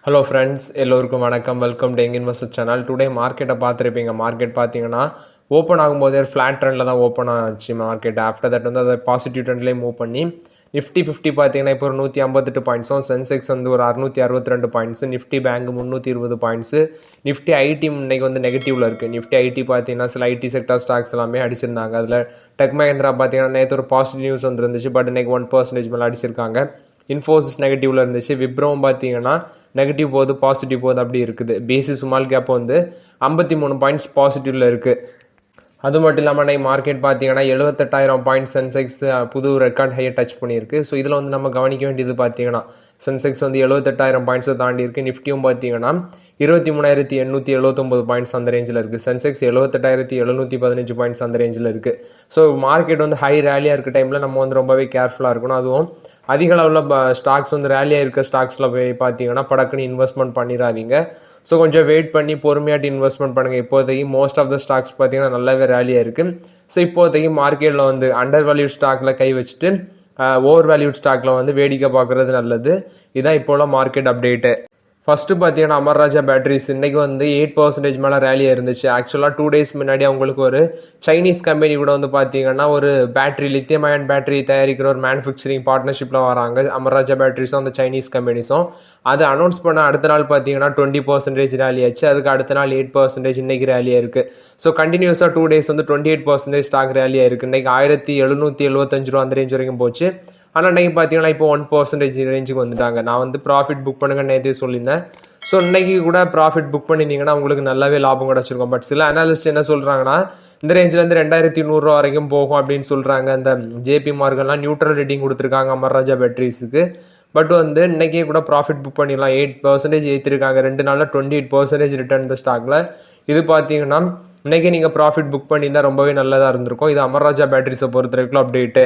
Hello friends, எல்லோருக்கும் வணக்கம். Welcome to young investor channel. Today மார்க்கெட்டை பார்த்துருப்பீங்க. மார்க்கெட் பார்த்தீங்கன்னா ஓப்பன் ஆகும்போதே ஃப்ளாட் ட்ரெண்டில் தான் ஓப்பன் ஆச்சு மார்க்கெட். ஆஃப்டர் தட் வந்து அதை பாசிட்டிவ் ட்ரெண்ட்லேயே மூவ் பண்ணி நிஃப்டி 50 பார்த்தீங்கன்னா இப்போ ஒரு 158 பாயிண்ட்ஸும், சென்செக்ஸ் வந்து ஒரு 662 points, Nifty bank 320 points, Nifty IT இன்னைக்கு வந்து நெகட்டிவில் இருக்குது. நிஃப்டி ஐடி பார்த்தீங்கன்னா சில ஐடி செக்டர் ஸ்டாக்ஸ் எல்லாமே அடிச்சிருந்தாங்க. அதில் டெக் மஹிந்திரா பார்த்தீங்கன்னா நேற்று ஒரு பாசிட்டிவ் நியூஸ் வந்துருந்துச்சு. பட் இன்னைக்கு 1% மேலே அடிச்சிருக்காங்க. இன்ஃபோசிஸ் நெகட்டிவில் இருந்துச்சு. விப்ரோவும் பார்த்தீங்கன்னா நெகட்டிவ் போகுது, பாசிட்டிவ் போகுது, அப்படி இருக்குது. பேசி ஸ்மால் கேப் வந்து 53 பாயிண்ட்ஸ் பாசிட்டிவில் இருக்குது. அது மட்டும் இல்லாமல் இன்னைக்கு மார்க்கெட் பார்த்தீங்கன்னா 78,000 பாயிண்ட் சென்செக்ஸ் புது ரெக்கார்ட் ஹையை டச் பண்ணியிருக்கு. ஸோ இதில் வந்து நம்ம கவனிக்க வேண்டியது பார்த்தீங்கன்னா சென்செக்ஸ் வந்து 78,000 பாயிண்ட்ஸை தாண்டி இருக்குது. நிஃப்டியும் பார்த்தீங்கன்னா 23,879 பாயிண்ட்ஸ் அந்த ரேஞ்சில் இருக்குது. சென்செக்ஸ் 78,715 பாயிண்ட்ஸ் அந்த ரேஞ்சில் இருக்குது. ஸோ மார்க்கெட் வந்து ஹை ரேலியாக இருக்க டைமில் நம்ம வந்து ரொம்பவே கேர்ஃபுல்லாக இருக்கணும். அதுவும் அதிக அளவில் ஸ்டாக்ஸ் வந்து ரேலியாக இருக்க ஸ்டாக்ஸில் போய் பார்த்தீங்கன்னா படக்குன்னு இன்வெஸ்ட்மெண்ட் பண்ணிடாதீங்க. ஸோ கொஞ்சம் வெயிட் பண்ணி பொறுமையாட்டி இன்வெஸ்ட்மெண்ட் பண்ணுங்கள். இப்போதைக்கு மோஸ்ட் ஆஃப் த ஸ்டாக்ஸ் பார்த்தீங்கன்னா நல்லாவே ரேலியாக இருக்குது. ஸோ இப்போதைக்கு மார்க்கெட்டில் வந்து அண்டர் வேல்யூட் ஸ்டாக்கில் கை வச்சுட்டு ஓவர் வேல்யூட் ஸ்டாக்கில் வந்து வேடிக்கை பார்க்குறது நல்லது. இதுதான் இப்போ உள்ள மார்க்கெட் அப்டேட்டு. ஃபஸ்ட்டு பார்த்தீங்கன்னா அமர் ராஜா பேட்டரிஸ் இன்றைக்கி வந்து 8% மேலே ரேலியாக இருந்துச்சு. ஆக்சுவலாக 2 days முன்னாடி அவங்களுக்கு ஒரு சைனீஸ் கம்பெனி கூட வந்து பார்த்தீங்கன்னா ஒரு பேட்டரி லித்தியம் அயன் பேட்டரி தயாரிக்கிற ஒரு மேனுஃபேக்சரிங் பார்ட்னர்ஷிப்பில் வராங்க. அமர் ராஜா பேட்டரிஸும் அந்த சைனீஸ் கம்பெனிஸும் அதை அனௌன்ஸ் பண்ண அடுத்த நாள் பார்த்தீங்கன்னா 20% ரேலி ஆச்சு. அதுக்கு அடுத்த நாள் 8% இன்றைக்கி ரேலியாக இருக்குது. ஸோ கண்டினியூஸாக 2 days வந்து 28% ஸ்டாக் ரேலியாக இருக்குது. இன்றைக்கி 1,775 ரூபா அந்த ரேஞ்ச் வரைக்கும் போச்சு. ஆனால் இன்றைக்கி பார்த்தீங்கன்னா இப்போ 1% ரேஞ்சுக்கு வந்துட்டாங்க. நான் வந்து ப்ராஃபிட் புக் பண்ணுங்க நேற்றே சொல்லியிருந்தேன். ஸோ இன்றைக்கி கூட ப்ராஃபிட் புக் பண்ணியிருந்தீங்கன்னா உங்களுக்கு நல்லாவே லாபம் கிடச்சிருக்கும். பட் சில அனாலிஸ்ட் என்ன சொல்கிறாங்கன்னா இந்த ரேஞ்சிலேருந்து 2,100 ரூபா வரைக்கும் போகும் அப்படின்னு சொல்கிறாங்க. அந்த ஜேபி மார்கன்லாம் நியூட்ரல் ரேட்டிங் கொடுத்துருக்காங்க அமர் ராஜா பேட்டரிஸுக்கு. பட் வந்து இன்றைக்கே கூட ப்ராஃபிட் புக் பண்ணிடலாம். 8% ஏற்றிருக்காங்க. 2 நாளில் 28% ரிட்டர்ன் இந்த ஸ்டாக்கில். இது பார்த்தீங்கன்னா இன்றைக்கி நீங்கள் ப்ராஃபிட் புக் பண்ணியிருந்தால் ரொம்பவே நல்லதாக இருந்திருக்கும். இது அமர் ராஜா பேட்டரிஸை பொறுத்த வரைக்கும் அப்டேட்டு.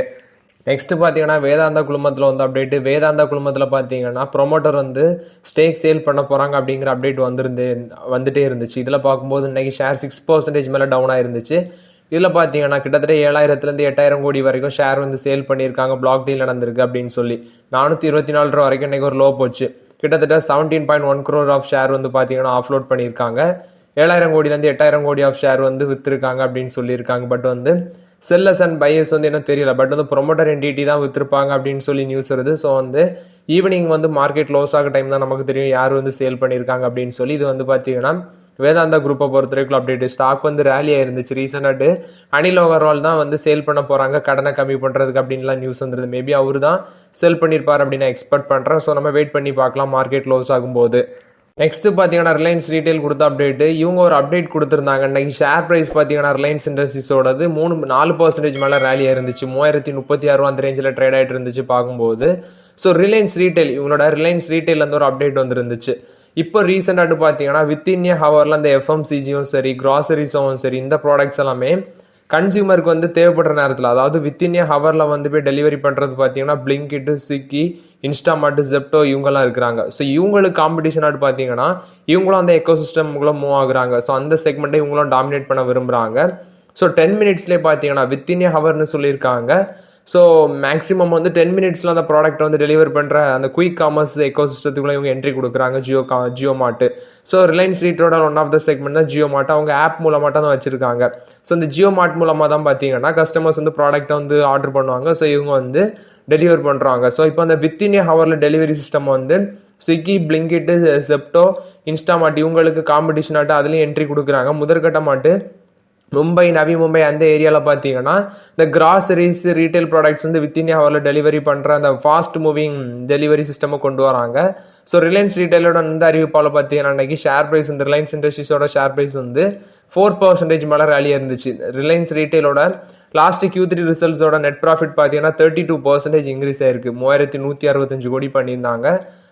நெக்ஸ்ட் பார்த்தீங்கன்னா வேதாந்தா குழுமத்தில் வந்து அப்டேட்டு. வேதாந்தா குழுமத்தில் பார்த்தீங்கன்னா ப்ரொமோட்டர் வந்து ஸ்டேக் சேல் பண்ண போகிறாங்க அப்படிங்கிற அப்டேட் வந்துட்டே இருந்துச்சு. இதில் பார்க்கும்போது இன்றைக்கி ஷேர் 6% மேலே டவுன் ஆயிருந்துச்சு. இதில் பார்த்தீங்கன்னா கிட்டத்தட்ட 7,000 8,000 கோடி வரைக்கும் ஷேர் வந்து சேல் பண்ணியிருக்காங்க. பிளாக் டீல் நடந்திருக்கு அப்படின்னு சொல்லி 424 ரூபா வரைக்கும் இன்றைக்கி ஒரு லோ போச்சு. கிட்டத்தட்ட 17.1 crore ஆஃப் ஷேர் வந்து பார்த்தீங்கன்னா ஆஃப்லோட் பண்ணியிருக்காங்க. 7,000 கோடியிலேருந்து 8,000 கோடி ஆஃப் ஷேர் வந்து விற்றுருக்காங்க அப்படின்னு சொல்லியிருக்காங்க. பட் வந்து செல்லர்ஸ் அண்ட் பையர்ஸ் வந்து என்ன தெரியல. பட் வந்து ப்ரொமோட்டர் என்டிட்டி தான் விற்றுருப்பாங்க அப்படின்னு சொல்லி நியூஸ் வருது. ஸோ வந்து ஈவினிங் வந்து மார்க்கெட் க்ளோஸ் ஆக டைம் தான் நமக்கு தெரியும் யார் வந்து சேல் பண்ணியிருக்காங்க அப்படின்னு சொல்லி. இது வந்து பார்த்தீங்கன்னா வேதாந்தா குரூப்பை பொறுத்த வரைக்கும் அப்டேட். ஸ்டாக் வந்து ரேலியாக இருந்துச்சு. ரீசெண்டாட்டு அனில் அகர்வால் தான் வந்து சேல் பண்ண போகிறாங்க கடனை கம்மி பண்ணுறதுக்கு அப்படின்லாம் நியூஸ் வந்துருது. மேபி அவர் தான் சேல் பண்ணியிருப்பார் அப்படின்னு நான் எக்ஸ்பெக்ட் பண்ணுறேன். ஸோ நம்ம வெயிட் பண்ணி பார்க்கலாம் மார்க்கெட் க்ளோஸ் ஆகும்போது. நெக்ஸ்ட்டு பார்த்தீங்கன்னா ரிலையன்ஸ் ரீட்டைல் கொடுத்த அப்டேட்டு. இவங்க ஒரு அப்டேட் கொடுத்துருந்தாங்க. இன்றைக்கி ஷேர் ப்ரைஸ் பார்த்தீங்கன்னா ரிலையன்ஸ் இண்டஸ்ட்ரீஸோடது 4% மேலே ரேலியாக இருந்துச்சு. 3,036 ரூபா அந்த ரேஞ்சில் ட்ரேட் ஆகிட்டு இருந்துச்சு பார்க்கும்போது. ஸோ ரிலையன்ஸ் ரீட்டைல் இவங்களோட ரிலையன்ஸ் ரீட்டைலேருந்து ஒரு அப்டேட் வந்துருந்துச்சு. இப்போ ரீசெண்டாட்டு பார்த்தீங்கன்னா வித்தின் ஏ ஹவரில் அந்த எஃப்எம்சிஜியும் சரி கிராசரிஸும் சரி இந்த ப்ராடக்ட்ஸ் எல்லாமே கன்சியூமருக்கு வந்து தேவைப்படுற நேரத்தில், அதாவது வித்தின் ஏ ஹவரில் வந்து போய் டெலிவரி பண்ணுறது பார்த்தீங்கன்னா பிளிங்கிட்டு, ஸ்விக்கி, இன்ஸ்டாமார்ட், ஜெப்டோ இவங்கெல்லாம் இருக்கிறாங்க. ஸோ இவங்களுக்கு காம்படிஷனாட்டு பார்த்தீங்கன்னா இவங்களும் அந்த எக்கோசிஸ்டம்குள்ளே மூவ் ஆகுறாங்க. ஸோ அந்த செக்மெண்ட்டை இவங்களும் டாமினேட் பண்ண விரும்புகிறாங்க. ஸோ 10 minutesலேயே பார்த்தீங்கன்னா வித்தின் ஏ ஹவர்னு சொல்லியிருக்காங்க. ஸோ மேக்ஸிமம் வந்து 10 minutesல அந்த ப்ராடக்ட் வந்து டெலிவர் பண்ணுற அந்த குயிக் காமர்ஸ் எக்கோசிஸ்டத்துக்குள்ளே இவங்க என்ட்ரி கொடுக்குறாங்க. ஜியோ மார்ட். ஸோ ரிலையன்ஸ் ரீட்டோட ஒன் ஆஃப் த செக்மெண்ட் தான் ஜியோ மார்ட். அவங்க ஆப் மூலமாக தான் வச்சுருக்காங்க. ஸோ இந்த ஜியோ மார்ட் மூலமாக தான் பார்த்தீங்கன்னா கஸ்டமர்ஸ் வந்து ப்ராடக்ட்டை வந்து ஆர்டர் பண்ணுவாங்க. ஸோ இவங்க வந்து டெலிவர் பண்ணுறாங்க. ஸோ இப்போ அந்த வித்தின் ஏ ஹவரில் டெலிவரி சிஸ்டம் வந்து ஸ்விக்கி, பிளிங்கிட்டு, ஜெப்டோ, இன்ஸ்டாமார்ட் இவங்களுக்கு காம்படிஷனாட்டு அதுலேயும் என்ட்ரி கொடுக்குறாங்க. முதற்கட்டமாட்டு மும்பை, நவி மும்பை அந்த ஏரியாவில் பார்த்தீங்கன்னா இந்த கிராசரிஸ் ரீட்டைல் ப்ராடக்ட்ஸ் வந்து வித்தின் ஹவரில் டெலிவரி பண்ணுற அந்த ஃபாஸ்ட் மூவிங் டெலிவரி சிஸ்டமை கொண்டு வராங்க. ஸோ ரிலையன்ஸ் ரீட்டைலோட இந்த அறிவிப்பால் பார்த்தீங்கன்னா இன்றைக்கி ஷேர் ப்ரைஸ் வந்து ரிலையன்ஸ் இண்டஸ்ட்ரீஸோட ஷேர் ப்ரைஸ் வந்து 4% மேலே ரேலியாக இருந்துச்சு. ரிலையன்ஸ் ரீட்டைலோட லாஸ்ட் Q3 ரிசல்ட்ஸோட நெட் ப்ராஃபிட் பார்த்தீங்கன்னா 32% இன்க்ரீஸ் ஆயிருக்கு. 3,165 கோடி பண்ணியிருந்தாங்க.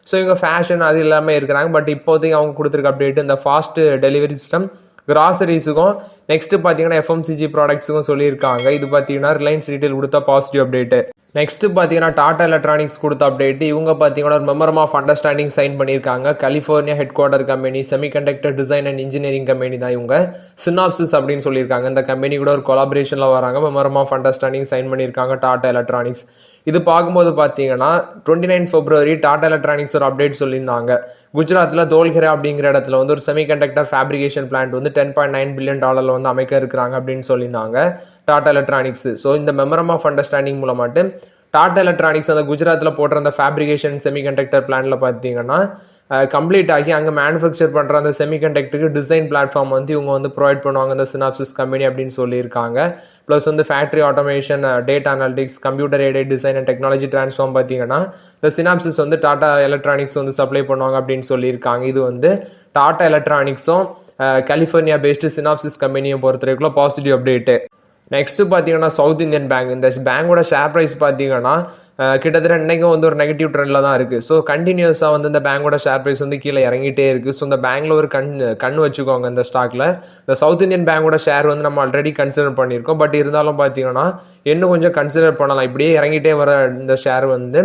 ஸோ இவங்க ஃபேஷன் அது இல்லாமல் இருக்கிறாங்க. பட் இப்போதைக்கு அவங்க கொடுத்துருக்க அப்டேட் இந்த ஃபாஸ்ட் டெலிவரி சிஸ்டம் கிராசரிஸுக்கும் நெக்ஸ்ட்டு பார்த்தீங்கன்னா எஃப்எம்சிஜி ப்ராடக்ட்ஸுக்கும் சொல்லியிருக்காங்க. இது பார்த்தீங்கன்னா ரிலையன்ஸ் ரீட்டைல் கொடுத்த பாசிட்டிவ் அப்டேட்டு. நெக்ஸ்ட்டு பார்த்தீங்கன்னா டாடா எலக்ட்ரானிக்ஸ் கொடுத்த அப்டேட். இவங்க பார்த்தீங்கன்னா ஒரு மெமரம் ஆஃப் அண்டர்ஸ்டாண்டிங் சைன் பண்ணியிருக்காங்க. California head quarter company, semiconductor design and engineering company தான் இவங்க. சினாப்சிஸ் அப்படின்னு சொல்லியிருக்காங்க. இந்த கம்பெனி கூட ஒரு கொலாபரேஷனில் வராங்க. மெமரம் ஆஃப் அண்டர்ஸ்டாண்டிங் சைன் பண்ணியிருக்காங்க டாடா எலக்ட்ரானிக்ஸ். இது பார்க்கும்போது பார்த்தீங்கன்னா 29 February டாடா எலக்ட்ரானிக்ஸ் ஒரு அப்டேட் சொல்லியிருந்தாங்க. குஜராத்தில் தோல்கரா அப்படிங்கிற இடத்துல வந்து ஒரு செமிகண்டக்டர் ஃபேப்ரிகேஷன் பிளான்ட் வந்து $10.9 billion வந்து அமைக்க இருக்கிறாங்க அப்படின்னு சொல்லியிருந்தாங்க டாடா எலக்ட்ரானிக்ஸ். ஸோ இந்த மெமரம் ஆஃப் அண்டர்ஸ்டாண்டிங் மூலமாட்டு டாடா எலக்ட்ரானிக்ஸ் அந்த குஜராத்தில் போடுற அந்த ஃபேப்ரிகேஷன் செமிகண்டக்டர் பிளான்ல பார்த்தீங்கன்னா கம்ப்ளீட் ஆகி அங்கே மேனுஃபேக்சர் பண்ணுற அந்த செமிகண்டக்டருக்கு டிசைன் பிளாட்ஃபார்ம் வந்து இவங்க வந்து ப்ரொவைட் பண்ணுவாங்க இந்த சினாப்சிஸ் கம்பெனி அப்படின்னு சொல்லியிருக்காங்க. ப்ளஸ் வந்து factory automation, data analytics, computer aided design and technology transform பார்த்தீங்கன்னா இந்த சினாப்சிஸ் வந்து டாடா எலக்ட்ரானிக்ஸ் வந்து சப்ளை பண்ணுவாங்க அப்படின்னு சொல்லியிருக்காங்க. இது வந்து டாடா எலக்ட்ரானிக்ஸும் கலிஃபோர்னியா பேஸ்டு சினாப்சிஸ் கம்பெனியை பொறுத்த வரைக்கும் பாசிட்டிவ் அப்டேட்டு. நெக்ஸ்ட் பார்த்தீங்கன்னா சவுத் இந்தியன் பேங்க். இந்த பேங்கோட ஷேர் ப்ரைஸ் பார்த்தீங்கன்னா கிட்டத்தட்ட இன்றைக்கும் வந்து ஒரு நெகட்டிவ் ட்ரெண்டில் தான் இருக்குது. ஸோ கண்டினியூஸாக வந்து இந்த பேங்கோட ஷேர் ப்ரைஸ் வந்து கீழே இறங்கிட்டே இருக்குது. ஸோ இந்த பேங்கில் ஒரு கண் வச்சுக்கோங்க. இந்த ஸ்டாக்கில் இந்த சவுத் இந்தியன் பேங்கோட ஷேர் வந்து நம்ம ஆல்ரெடி கன்சிடர் பண்ணியிருக்கோம். பட் இருந்தாலும் பார்த்தீங்கன்னா இன்னும் கொஞ்சம் கன்சிடர் பண்ணலாம். இப்படியே இறங்கிட்டே வர இந்த ஷேர் வந்து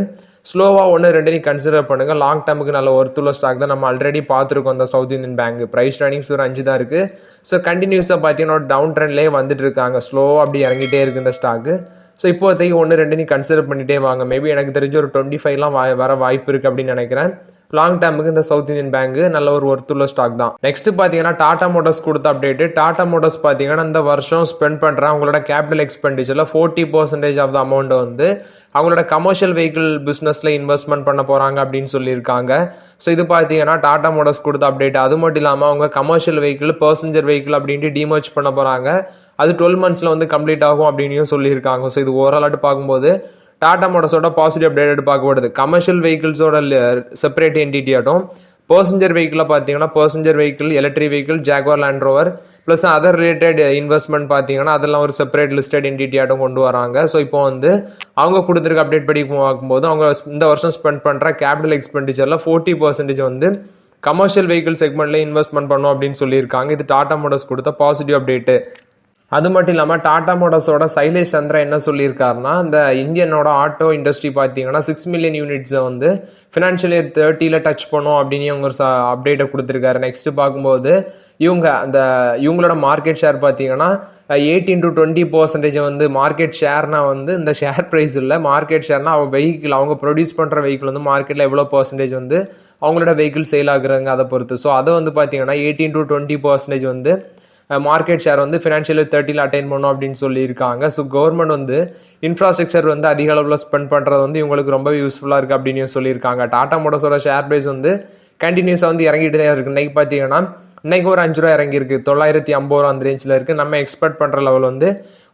ஸ்லோவாக 1-2 கன்சிடர் பண்ணுங்கள். லாங் டேர்முக்கு நல்ல ஒர்த்துள்ள ஸ்டாக் தான். நம்ம ஆல்ரெடி பார்த்துருக்கோம் இந்த South Indian bank. Price runnings ஒரு 5 தான் இருக்குது. ஸோ கண்டினியூஸாக பார்த்தீங்கன்னா ஒரு டவுன் ட்ரெண்ட்லேயே வந்துட்டு இருக்காங்க. ஸ்லோவாக அப்படி இறங்கிட்டே இருக்குது இந்த ஸ்டாக்கு. ஸோ இப்போதைக்கு 1-2 கன்சிடர் பண்ணிட்டே வாங்க. மேபி எனக்கு தெரிஞ்ச ஒரு 25 வர வாய்ப்பு இருக்குது அப்படின்னு நினைக்கிறேன். லாங் டேர்முக்கு இந்த சவுத் இந்தியன் பேங்க் நல்ல ஒரு ஒர்த்துள்ள ஸ்டாக் தான். நெக்ஸ்ட் பார்த்தீங்கன்னா டாடா மோட்டர்ஸ் கொடுத்த அப்டேட். டாடா மோட்டர்ஸ் பார்த்தீங்கன்னா இந்த வருஷம் ஸ்பெண்ட் பண்ணுற அவங்களோட கேபிட்டல் எக்ஸ்பெண்டிச்சரில் 40% ஆஃப் த அமௌண்ட் வந்து அவங்களோட கமர்ஷியல் வெஹிக்கிள் பிஸ்னஸில் இன்வெஸ்ட்மெண்ட் பண்ண போகிறாங்க அப்படின்னு சொல்லியிருக்காங்க. ஸோ இது பார்த்தீங்கன்னா டாடா மோட்டர்ஸ் கொடுத்த அப்டேட். அது மட்டும் இல்லாமல் அவங்க கமர்ஷியல் வெஹிக்கிள், பர்சஞ்சர் வெஹிக்கிள் அப்படின்ட்டு டிமர்ஜ் பண்ண போகிறாங்க. அது 12 months வந்து கம்ப்ளீட் ஆகும் அப்படின்னு சொல்லியிருக்காங்க. ஸோ இது ஓவராலாட்டு பார்க்கும்போது டாடா மோட்டர்ஸோட பாசிட்டிவ் அப்டேட் பார்க்கப்படுது. கமர்ஷியல் வெஹிக்கிள்ஸோட செப்பரேட் என்டிட்டி ஆட்டும், பர்சஞ்சர் வெஹிக்கிளில் பார்த்தீங்கன்னா passenger vehicle, electric vehicle, Jaguar Land Rover plus other related investment பார்த்தீங்கன்னா அதெல்லாம் ஒரு செப்பரேட் லிஸ்டட் என்டிட்டி ஆட்டும் கொண்டு வராங்க. ஸோ இப்போ வந்து அவங்க கொடுத்துருக்க அப்டேட் படி பார்க்கும்போது அவங்க இந்த வருஷம் ஸ்பெண்ட் பண்ணுற கேபிட்டல் எக்ஸ்பெண்டிச்சரில் 40% வந்து கமர்ஷியல் வெஹிக்கிள் செக்மெண்ட்லேயே இன்வெஸ்ட்மெண்ட் பண்ணோம் அப்படின்னு சொல்லியிருக்காங்க. இது டாடா மோட்டர்ஸ் கொடுத்த பாசிட்டிவ் அப்டேட்டு. அது மட்டும் இல்லாமல் டாடா மோட்டர்ஸோட சைலேஷ் சந்திரா என்ன சொல்லியிருக்காருன்னா, இந்த இந்தியனோட ஆட்டோ இண்டஸ்ட்ரி பார்த்தீங்கன்னா 6 million units வந்து ஃபினான்ஷியல் இயர் 30 டச் பண்ணும் அப்படின்னு அவங்க ஒரு அப்டேட்டை கொடுத்துருக்காரு. நெக்ஸ்ட் பார்க்கும்போது இவங்களோட மார்க்கெட் ஷேர் பார்த்தீங்கன்னா 18-20% வந்து மார்க்கெட் ஷேர்னா வந்து இந்த ஷேர் ப்ரைஸ் இல்லை, மார்க்கெட் ஷேர்னா அவங்க ப்ரொடியூஸ் பண்ணுற வெஹிக்கிள் வந்து மார்க்கெட்டில் எவ்வளோ பர்சன்டேஜ் வந்து அவங்களோட வெஹிக்கிள் சேல் ஆகுறாங்க அதை பொறுத்து. ஸோ அதை வந்து பார்த்தீங்கன்னா 18-20% வந்து மார்க்கெட் ஷேர் வந்து ஃபினான்ஷியல் 30 அட்டைன் பண்ணும் அப்படின்னு சொல்லியிருக்காங்க. ஸோ கவர்மெண்ட் வந்து இன்ஃப்ராஸ்ட்ரக்சர் வந்து அதிக அளவில் ஸ்பெண்ட் பண்ணுறது வந்து இவங்களுக்கு ரொம்ப யூஸ்ஃபுல்லாக இருக்குது அப்படின்னு சொல்லியிருக்காங்க. டாடா மோட்டர்ஸோட ஷேர் ப்ரைஸ் வந்து கண்டினியூஸாக வந்து இறங்கிட்டு தான் இருக்குது. இன்றைக்கி பார்த்தீங்கன்னா இன்றைக்கி ஒரு 5 ரூபா இறங்கியிருக்கு, 950 அந்த ரேஞ்சில் இருக்குது. நம்ம எக்ஸ்பெக்ட் பண்ணுற லெவல் வந்து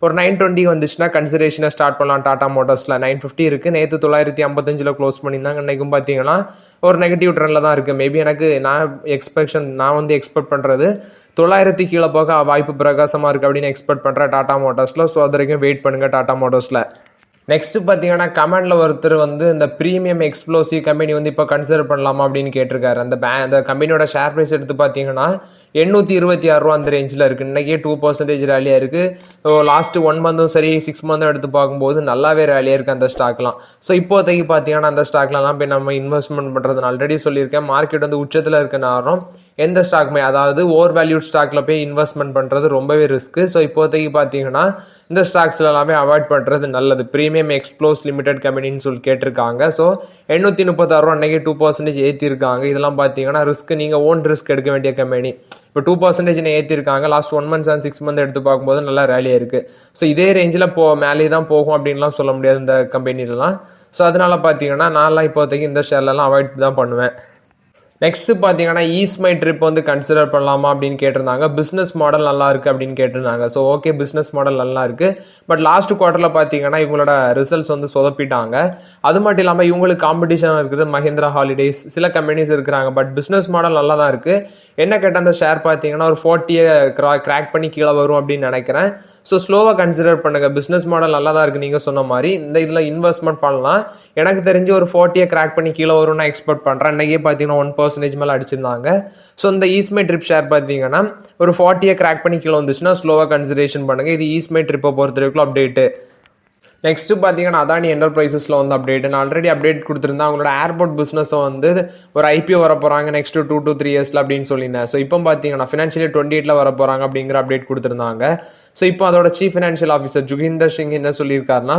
ஒரு 920 வந்துச்சுன்னா கன்சிடரேஷனை ஸ்டார்ட் பண்ணலாம். டாடா மோட்டர்ஸில் 950 இருக்குது. நேற்று 955 க்ளோஸ் பண்ணியிருந்தாங்க. இன்றைக்கும் பார்த்தீங்கன்னா ஒரு நெகட்டிவ் ட்ரெண்டில் தான் இருக்குது. மேபி நான் வந்து எக்ஸ்பெக்ட் பண்ணுறது 900 கீழே போக வாய்ப்பு பிரகாசமாக இருக்குது அப்படின்னு எக்ஸ்பெக்ட் பண்ணுறேன் டாடா மோட்டர்ஸில். ஸோ அது வரைக்கும் வெயிட் பண்ணுங்கள் டாடா மோட்டர்ஸில். நெக்ஸ்ட் பார்த்தீங்கன்னா கமெண்டில் ஒருத்தர் வந்து இந்த ப்ரீமியம் எக்ஸ்ப்ளோசிவ் கம்பெனி வந்து இப்போ கன்சிடர் பண்ணலாமா அப்படின்னு கேட்டிருக்காரு. அந்த கம்பெனியோட ஷேர் ப்ரைஸ் எடுத்து பார்த்தீங்கன்னா 826 ரூபா அந்த ரேஞ்சில் இருக்குது. இன்றைக்கே 2% ரேலியாக இருக்குது. லாஸ்ட்டு 1 மந்த்தும் சரி 6 மந்த்தும் எடுத்து பார்க்கும்போது நல்லாவே ரேலியாக இருக்குது அந்த ஸ்டாக்லாம். ஸோ இப்போதைக்கு பார்த்தீங்கன்னா அந்த ஸ்டாக்லாம் போய் நம்ம இன்வெஸ்ட்மெண்ட் பண்ணுறது நான் ஆல்ரெடி சொல்லியிருக்கேன். மார்க்கெட் வந்து உச்சத்தில் இருக்க நேரம் எந்த ஸ்டாக்குமே, அதாவது ஓவர் வேல்யூட் ஸ்டாக்ல போய் இன்வெஸ்ட்மெண்ட் பண்ணுறது ரொம்பவே ரிஸ்க்கு. ஸோ இப்போதைக்கு பார்த்தீங்கன்னா இந்த ஸ்டாக்ஸ்ல எல்லாமே அவாய்ட் பண்ணுறது நல்லது. ப்ரீமியம் எக்ஸ்ப்ளோஸ் லிமிடெட் கம்பெனின்னு சொல்லி கேட்டிருக்காங்க. ஸோ 836 ரூபா அன்றைக்கி 2% ஏற்றிருக்காங்க. இதெல்லாம் பார்த்தீங்கன்னா ரிஸ்க், நீங்கள் ஓன் ரிஸ்க் எடுக்க வேண்டிய கம்பெனி. இப்போ 2% ஏற்றிருக்காங்க. லாஸ்ட் 1 month and 6 month எடுத்து பார்க்கும்போது நல்லா ரேலியாக இருக்குது. ஸோ இதே ரேஞ்சில் மேலே தான் போகும் அப்படின்லாம் சொல்ல முடியாது இந்த கம்பெனிலலாம். ஸோ அதனால பார்த்தீங்கன்னா நான்லாம் இப்போதைக்கு இந்த ஷேர்லலாம் அவாய்ட் தான் பண்ணுவேன். நெக்ஸ்ட் பார்த்தீங்கன்னா ஈஸ்மை ட்ரிப் வந்து கன்சிடர் பண்ணலாமா அப்படின்னு கேட்டிருந்தாங்க. பிஸ்னஸ் மாடல் நல்லா இருக்குது அப்படின்னு கேட்டிருந்தாங்க. ஸோ ஓகே, பிஸ்னஸ் மாடல் நல்லா இருக்குது. பட் லாஸ்ட் குவார்ட்டரில் பார்த்தீங்கன்னா இவங்களோட ரிசல்ட்ஸ் வந்து சொதப்பிட்டாங்க. அது மட்டும் இல்லாமல் இவங்களுக்கு காம்படிஷன் இருக்குது. மஹிந்திரா ஹாலிடேஸ் சில கம்பெனிஸ் இருக்கிறாங்க. பட் பிஸ்னஸ் மாடல் நல்லா தான் இருக்குது. என்ன கேட்டால் அந்த ஷேர் பார்த்தீங்கன்னா ஒரு 40 கிராக் பண்ணி கீழே வரும் அப்படின்னு நினைக்கிறேன். ஸோ ஸ்லோவாக கன்சிடர் பண்ணுங்கள். பிஸ்னஸ் மாடல் நல்லா தான் இருக்குது. நீங்கள் சொன்ன மாதிரி இந்த இதில் இன்வெஸ்ட்மெண்ட் பண்ணலாம். எனக்கு தெரிஞ்சு ஒரு 40 கிராக் பண்ணி கீழே வரும்னு நான் எக்ஸ்பெக்ட் பண்ணுறேன். இன்றைக்கே பார்த்தீங்கன்னா 1% மேலே அடிச்சிருந்தாங்க. ஸோ இந்த ஈஸ்மை ட்ரிப் ஷேர் பார்த்தீங்கன்னா ஒரு 40 கிராக் பண்ணி கீழே வந்துச்சுன்னா ஸ்லோவாக கன்சிடரேஷன் பண்ணுங்கள். இது ஈஸ்மை ட்ரிப்பை பொறுத்த வரைக்கும் அப்டேட்டு. நெக்ஸ்ட் பார்த்தீங்கன்னா அதானி என்டர்பிரைசஸில் வந்து அப்டேட் நான் ஆல்ரெடி அப்டேட் கொடுத்துருந்தேன். அவங்களோட ஏர்போர்ட் பிஸ்னஸை வந்து ஒரு IPO வர போகிறாங்க நெக்ஸ்ட் 2 to 3 years அப்படின்னு சொல்லியிருந்தேன். ஸோ இப்போ பார்த்தீங்கன்னா ஃபினான்ஷியல் 28 வர போகிறாங்க அப்படிங்கிற அப்டேட் கொடுத்துருந்தாங்க. ஸோ இப்போ அதோட சீஃப் ஃபினான்ஷியல் ஆஃபீஸர் ஜுகிந்தர் சிங் என்ன சொல்லியிருக்காருன்னா,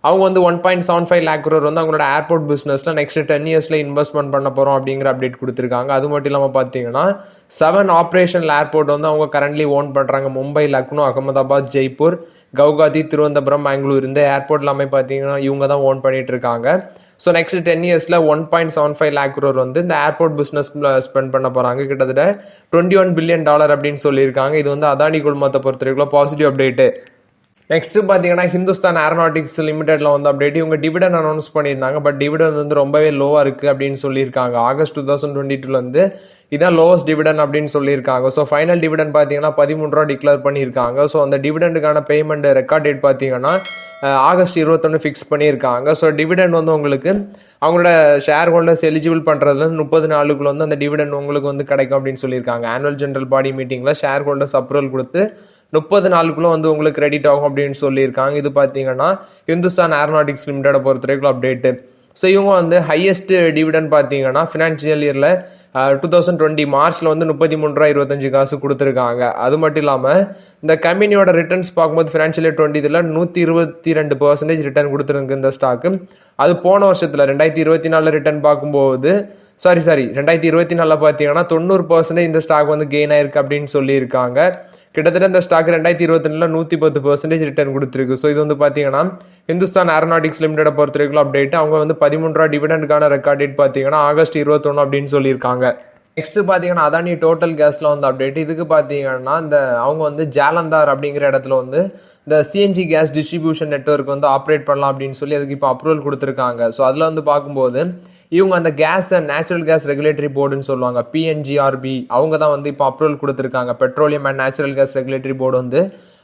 அவங்க வந்து 1.75 lakh crore வந்து அவங்களோட ஏர்போர்ட் பிஸ்னஸில் நெக்ஸ்ட் 10 இயர்ஸில் இன்வெஸ்ட்மெண்ட் பண்ண போகிறோம் அப்படிங்கிற அப்டேட் கொடுத்துருக்காங்க. அது மட்டும் இல்லாமல் பார்த்தீங்கன்னா 7 ஆப்ரேஷனல் ஏர்போர்ட் வந்து அவங்க கரண்ட்லி ஓன் பண்ணுறாங்க. மும்பை, லக்னோ, அகமதாபாத், ஜெய்ப்பூர், கவுகாத்தி, திருவனந்தபுரம், பெங்களூர் இந்த ஏர்போர்ட் எல்லாமே பார்த்தீங்கன்னா இவங்க தான் ஓன் பண்ணிட்டு இருக்காங்க. ஸோ நெக்ஸ்ட் 10 இயர்ஸில் 1.75 lakh crore வந்து இந்த ஏர்போர்ட் பிஸ்னஸ் ஸ்பெண்ட் பண்ண போகிறாங்க. கிட்டத்தட்ட $21 billion அப்படின்னு சொல்லியிருக்காங்க. இது வந்து அதானி குழுமத்தை பொறுத்தவரைக்கும் பாசிட்டிவ் அப்டேட்டு. நெக்ஸ்ட் பார்த்தீங்கன்னா ஹிந்துஸ்தான் ஏரோநாட்டிக்ஸ் லிமிடெட்ல வந்து அப்டேட் இவங்க டிவிடன் அனௌன்ஸ் பண்ணியிருந்தாங்க. பட் டிவிடன் வந்து ரொம்பவே லோவாக இருக்குது அப்படின்னு சொல்லியிருக்காங்க. ஆகஸ்ட் 2022 வந்து இதான் லோவஸ்ட் டிவிடன் அப்படின்னு சொல்லியிருக்காங்க. ஸோ ஃபைனல் டிவிடன் பார்த்தீங்கன்னா 13 ரூபா டிக்ளேர் பண்ணியிருக்காங்க. ஸோ அந்த டிவிடெண்டுக்கான பேமெண்ட் ரெக்கார்ட் டேட் பார்த்தீங்கன்னா ஆகஸ்ட் 21 ஃபிக்ஸ் பண்ணியிருக்காங்க. ஸோ டிவிடெண்ட் வந்து உங்களுக்கு அவங்களோட ஷேர் ஹோல்டர்ஸ் எலிஜிபிள் பண்ணுறதுல 30 நாளுக்குள்ள வந்து அந்த டிவிடெண்ட் உங்களுக்கு வந்து கிடைக்கும் அப்படின்னு சொல்லியிருக்காங்க. ஆனுவல் ஜெனரல் பாடி மீட்டிங்கில் ஷேர் ஹோல்டர்ஸ் அப்ரூவல் கொடுத்து 30 நாளுக்குள்ள வந்து உங்களுக்கு கிரெடிட் ஆகும் அப்படின்னு சொல்லியிருக்காங்க. இது பார்த்தீங்கன்னா ஹிந்துஸ்தான் ஏரோநாட்டிக்ஸ் லிமிடெடை பொறுத்த வரைக்கும் அப்டேட்டு. ஸோ இவங்க வந்து ஹையஸ்ட் டிவிடெண்ட் பார்த்தீங்கன்னா ஃபினான்ஷியல் இயரில் 2020 மார்ச்சில் வந்து 33.25 ரூபா கொடுத்துருக்காங்க. அது மட்டும் இல்லாமல் இந்த கம்பெனியோட ரிட்டர்ன்ஸ் பார்க்கும்போது ஃபினான்ஷியல் இயர் 20 122% ரிட்டர்ன் கொடுத்துருக்கு இந்த ஸ்டாக்கு. அது போன வருஷத்தில் 2024 ரிட்டர்ன் பார்க்கும்போது 2024 பார்த்தீங்கன்னா 90% இந்த ஸ்டாக் வந்து கெயின் ஆயிருக்கு அப்படின்னு சொல்லியிருக்காங்க. கிட்டத்தட்ட இந்த ஸ்டாக் 2022 110% ரிட்டர்ன் கொடுத்துருக்கு. ஸோ இது வந்து பார்த்தீங்கன்னா ஹிந்துஸ்தான் ஏரோநாட்டிக்ஸ் லிமிடெடை பொறுத்த வரைக்கும் அப்டேட். அவங்க வந்து 13 ரூபா டிவிடெண்டுக்கான ரெக்கார்ட் டேட் பார்த்தீங்கன்னா ஆகஸ்ட் 21 அப்படின்னு சொல்லியிருக்காங்க. நெக்ஸ்ட் பார்த்தீங்கன்னா அதானி டோட்டல் கேஸ்ல வந்து அப்டேட். இதுக்கு பார்த்தீங்கன்னா இந்த அவங்க வந்து ஜாலந்தார் அப்படிங்கிற இடத்துல வந்து இந்த சிஎன்ஜி கேஸ் டிஸ்ட்ரிபியூஷன் நெட்வொர்க் வந்து ஆப்ரேட் பண்ணலாம் அப்படின்னு சொல்லி அதுக்கு இப்போ அப்ரூவல் கொடுத்துருக்காங்க. ஸோ அதில் வந்து பார்க்கும்போது இவங்க அந்த gas and natural gas regulatory போர்டுன்னு சொல்லுவாங்க, PNGRB, அவங்க தான் வந்து இப்போ அப்ரூவல் கொடுத்துருக்காங்க. Petroleum and natural gas regulatory board வந்து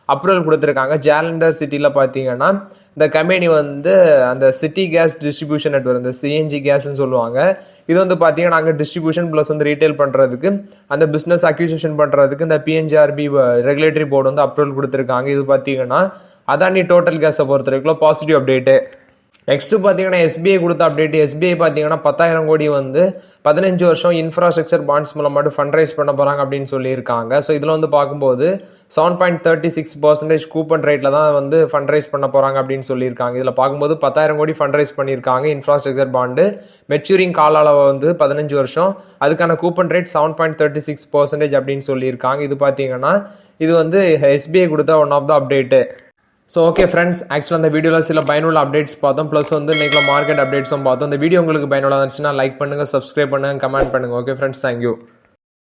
அப்ரூவல் கொடுத்துருக்காங்க. ஜாலண்டர் சிட்டியில் பார்த்தீங்கன்னா இந்த கம்பெனி வந்து அந்த சிட்டி கேஸ் டிஸ்ட்ரிபியூஷன் நெட்வொர்க், இந்த சிஎன்ஜி கேஸ்ன்னு சொல்லுவாங்க, இது வந்து பார்த்தீங்கன்னா அங்கே டிஸ்ட்ரிபியூஷன் ப்ளஸ் வந்து ரீட்டைல் பண்ணுறதுக்கு அந்த பிஸ்னஸ் அக்யூசிஷன் பண்ணுறதுக்கு இந்த PNGRB ரெகுலேட்டரி போர்டு வந்து அப்ரூவல் கொடுத்துருக்காங்க. இது பார்த்தீங்கன்னா அதானி டோட்டல் கேஸை பொறுத்த வரைக்கும் பாசிட்டிவ் அப்டேட்டு. நெக்ஸ்ட் பார்த்தீங்கன்னா SBI கொடுத்த அப்டேட். SBI பார்த்தீங்கன்னா 10,000 கோடி வந்து 15 வருஷம் இன்ஃப்ராஸ்ட்ரக்சர் பாண்ட்ஸ் மூலம் மட்டும் ஃபண்ட் ரைஸ் பண்ண போகிறாங்க அப்படின்னு சொல்லியிருக்காங்க. ஸோ இதில் வந்து பார்க்கும்போது 7.36% கூப்பன் ரேட்டில் தான் வந்து ஃபண்ட் ரைஸ் பண்ண போகிறாங்க அப்படின்னு சொல்லியிருக்காங்க. இதில் பார்க்கும்போது 10,000 கோடி ஃபண்ட் ரைஸ் பண்ணியிருக்காங்க. இன்ஃப்ராஸ்ட்ரக்சர் பாண்டு மெச்சூரிங் கால அளவு வந்து 15 வருஷம், அதுக்கான கூப்பன் ரேட் 7.36% அப்படின்னு சொல்லியிருக்காங்க. இது பார்த்தீங்கன்னா இது வந்து SBI கொடுத்த one of the update. So okay friends, ஆக்சுவலாக அந்த வீடியோவில் சில பயனுள்ள அப்டேட்ஸ் பார்த்தோம், ப்ளஸ் வந்து இன்றைக்கி மார்க்கெட் அப்டேட்ஸும் பார்த்தோம். இந்த வீடியோ உங்களுக்கு பயனுள்ளதாக இருந்துச்சுன்னா லைக் பண்ணுங்கள், சப்ஸ்கிரைப் பண்ணுங்கள், கமெண்ட் பண்ணுங்கள். Okay friends, thank you.